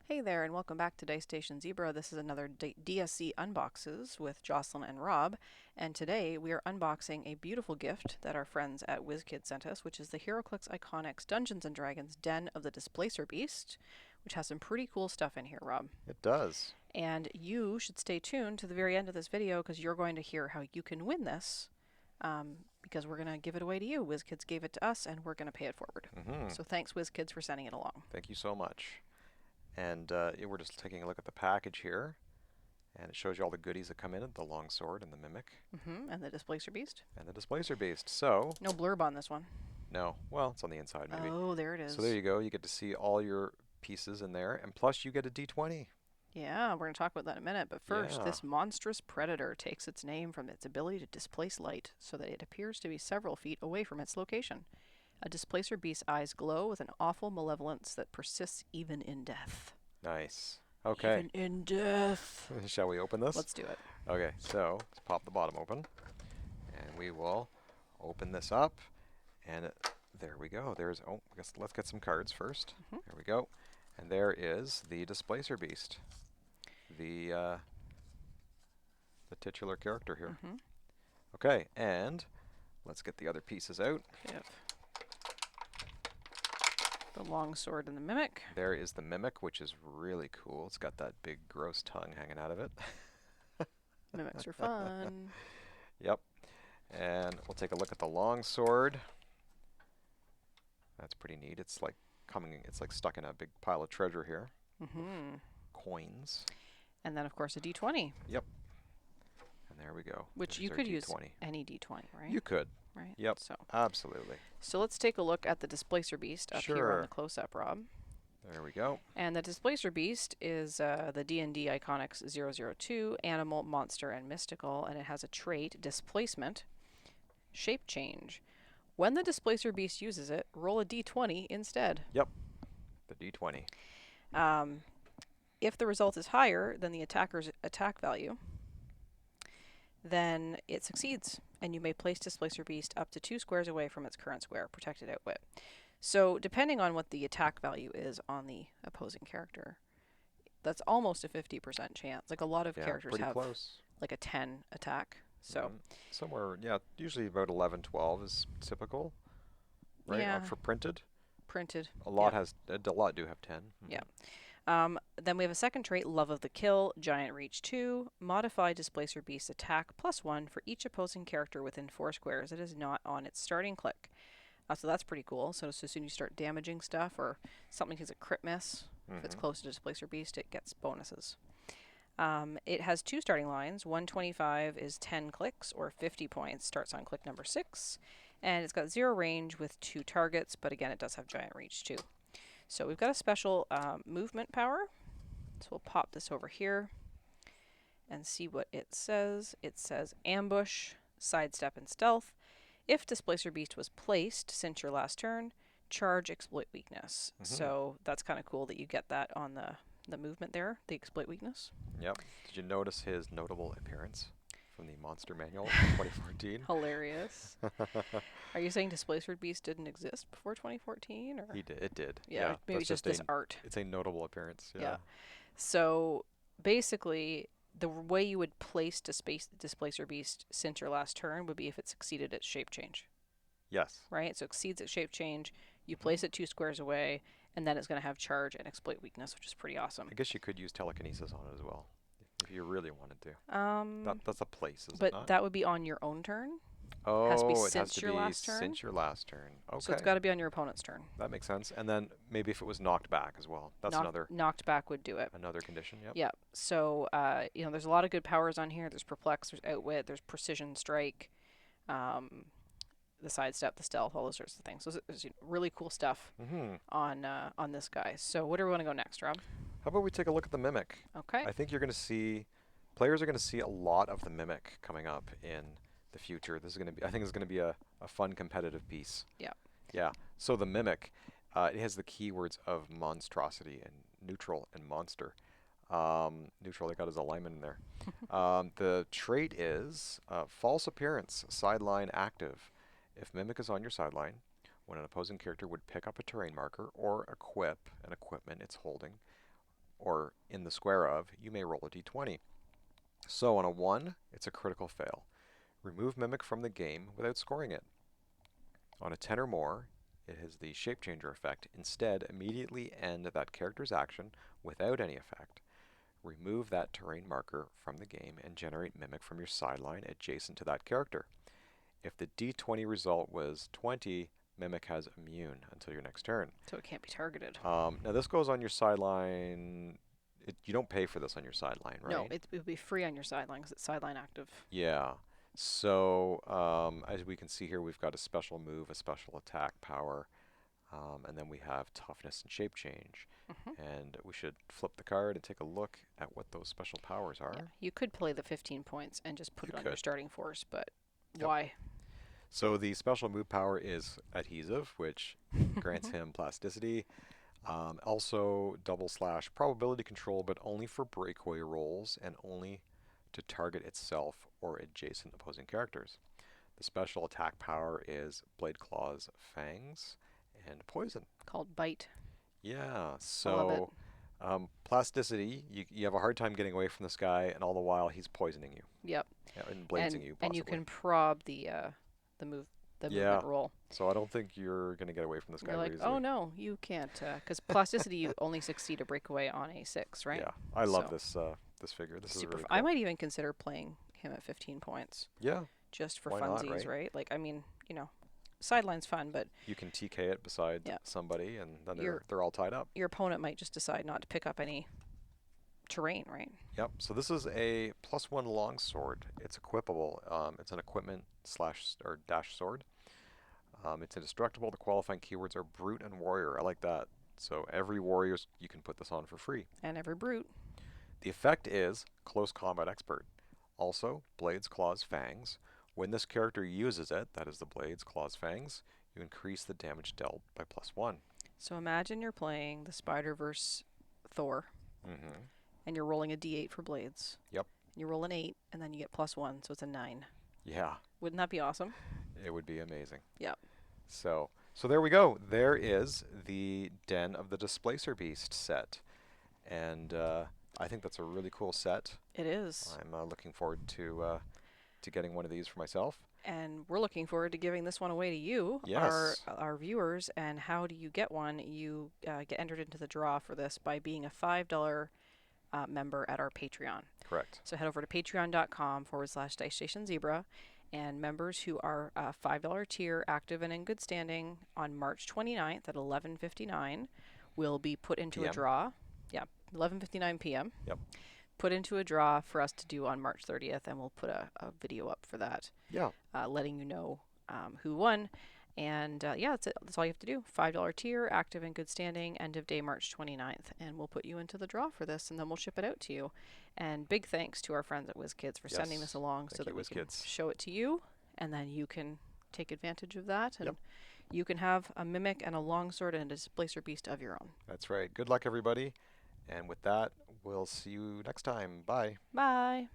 Hey there, and welcome back to Dice Station Zebra. This is another DSC Unboxes with Jocelyn and Rob, and today we are unboxing a beautiful gift that our friends at WizKids sent us, which is the HeroClix Iconix Dungeons & Dragons Den of the Displacer Beast, which has some pretty cool stuff in here, Rob. It does. And you should stay tuned to the very end of this video because you're going to hear how you can win this, because we're going to give it away to you. WizKids gave it to us, and we're going to pay it forward. So thanks, WizKids, for sending it along. Thank you so much. And we're just taking a look at the package here, and it shows you all the goodies that come in it, the longsword and the mimic. And the Displacer Beast. And the Displacer Beast. So, no blurb on this one. No. Well, it's on the inside maybe. Oh, there it is. So there you go. You get to see all your pieces in there, and plus you get a D20. Yeah, we're going to talk about that in a minute. But first, this monstrous predator takes its name from its ability to displace light so that it appears to be several feet away from its location. A Displacer Beast's eyes glow with an awful malevolence that persists even in death. Nice. Okay. Even in death. Shall we open this? Let's do it. Okay, so let's pop the bottom open. And we will open this up. And there we go. There's, I guess let's get some cards first. There we go. And there is the Displacer Beast. The titular character here. Okay, and let's get the other pieces out. Yep. The longsword and the mimic. There is the mimic, which is really cool. It's got that big gross tongue hanging out of it. Mimics are fun. Yep. And we'll take a look at the longsword. That's pretty neat. It's like stuck in a big pile of treasure here. Coins. And then, of course, a D20. Yep. And there we go. Which you could use any D20, right? You could. Right. Yep. So absolutely. So let's take a look at the Displacer Beast up here on the close-up, Rob. There we go. And the Displacer Beast is the D&D Iconix 002, Animal, Monster, and Mystical, and it has a trait, Displacement, Shape Change. When the Displacer Beast uses it, roll a D20 instead. Yep. The D20. If the result is higher than the attacker's attack value, then it succeeds, and you may place Displacer Beast up to 2 squares away from its current square, protected outwit. So, depending on what the attack value is on the opposing character, that's almost a 50% chance. Like, a lot of characters have like a 10 attack. So somewhere, usually about 11, 12 is typical, right? Yeah. For printed. A lot a lot do have 10. Yeah. Then we have a second trait, Love of the Kill, Giant Reach 2, modify Displacer Beast attack +1 for each opposing character within 4 squares. It is not on its starting click. So that's pretty cool. So as soon as you start damaging stuff or something takes a crit miss, if it's close to Displacer Beast, it gets bonuses. It has 2 starting lines. 125 is 10 clicks or 50 points, starts on click number 6. And it's got 0 range with 2 targets, but again, it does have Giant Reach 2. So we've got a special movement power. So we'll pop this over here and see what it says. It says ambush, sidestep, and stealth. If Displacer Beast was placed since your last turn, charge, exploit weakness. So that's kind of cool that you get that on the movement there, the exploit weakness. Yep. Did you notice his notable appearance from the Monster Manual in 2014? Hilarious. Are you saying Displacer Beast didn't exist before 2014? Or? It did. Yeah, maybe just this art. It's a notable appearance. Yeah. So basically, the way you would place Displacer Beast since your last turn would be if it succeeded its shape change. Yes. Right? So it exceeds its shape change, you place it 2 squares away, and then it's going to have charge and exploit weakness, which is pretty awesome. I guess you could use telekinesis on it as well, if you really wanted to. That's a place, is it not? But that would be on your own turn. Oh, it has to be since your last turn. Okay. So it's got to be on your opponent's turn. That makes sense. And then maybe if it was knocked back as well. That's another knocked back would do it. Another condition. Yep. Yeah. So there's a lot of good powers on here. There's perplex, there's outwit, there's precision strike, the sidestep, the stealth, all those sorts of things. So there's really cool stuff on this guy. So where do we want to go next, Rob? How about we take a look at the mimic? Okay. I think players are going to see a lot of the mimic coming up in the future. I think it's going to be a fun competitive piece. Yeah. Yeah. So the mimic, it has the keywords of monstrosity and neutral and monster. Neutral, I got his alignment in there. The trait is false appearance, sideline active. If mimic is on your sideline, when an opposing character would pick up a terrain marker or equip an equipment it's holding, or in the square of, you may roll a d20. So on a 1, it's a critical fail. Remove Mimic from the game without scoring it. On a 10 or more, it has the shape changer effect. Instead, immediately end that character's action without any effect. Remove that terrain marker from the game and generate Mimic from your sideline adjacent to that character. If the d20 result was 20, Mimic has immune until your next turn. So it can't be targeted. Now this goes on your sideline. You don't pay for this on your sideline, right? No, it would be free on your sideline because it's sideline active. Yeah. So as we can see here, we've got a special move, a special attack power, and then we have toughness and shape change. And we should flip the card and take a look at what those special powers are. Yeah. You could play the 15 points and just put it on your starting force, but Yep. why? So the special move power is adhesive, which grants him plasticity. Also / probability control, but only for breakaway rolls and only to target itself or adjacent opposing characters. The special attack power is Blade Claws, Fangs, and Poison. Called Bite. Yeah, I love it. so plasticity, you have a hard time getting away from this guy, and all the while he's poisoning you. Yep. Yeah, and bladesing you, possibly. And you can prob the movement roll. So I don't think you're going to get away from this guy You're very like, easily. oh no, you can't, because plasticity you only succeed a breakaway on a 6, right? Yeah, I love So this figure. This is super. really I cool. might even consider playing him at 15 points. Yeah, Just for why not, funsies, right? right? Like, I mean, sideline's fun, but you can TK it beside Yeah. somebody, and then You're- they're all tied up. your opponent might just decide not to pick up any terrain, right? Yep. So this is a +1 longsword. It's equipable. It's an equipment / or dash sword. It's indestructible. The qualifying keywords are brute and warrior. I like that. So every warrior, you can put this on for free. And every brute. The effect is close combat expert. Also, blades, claws, fangs. When this character uses it, that is the blades, claws, fangs, you increase the damage dealt by +1. So imagine you're playing the Spider-Verse Thor, and you're rolling a d8 for blades. Yep. And you roll an 8, and then you get +1, so it's a 9. Yeah, Wouldn't that be awesome? it would be amazing. Yep. So there we go. There is the Den of the Displacer Beast set. And I think that's a really cool set. It is. I'm looking forward to getting one of these for myself. And we're looking forward to giving this one away to you, Yes. our viewers. And how do you get one? You get entered into the draw for this by being a $5 member at our Patreon. Correct. So head over to patreon.com/dicestationzebra. And members who are $5 tier, active and in good standing, on March 29th at 11:59 will be put into a PM. draw. Yeah, 11:59 p.m. Yep. Put into a draw for us to do on March 30th, and we'll put a video up for that, Yeah. letting you know who won. And yeah, that's it. That's all you have to do. $5 tier, active and good standing, end of day March 29th. And we'll put you into the draw for this, and then we'll ship it out to you. And big thanks to our friends at WizKids for sending this Yes. along so Thank that you, we can WizKids. show it to you, and then you can take advantage of that. And Yep. you can have a Mimic and a Longsword and a Displacer Beast of your own. That's right. Good luck, everybody. And with that, we'll see you next time. Bye. Bye.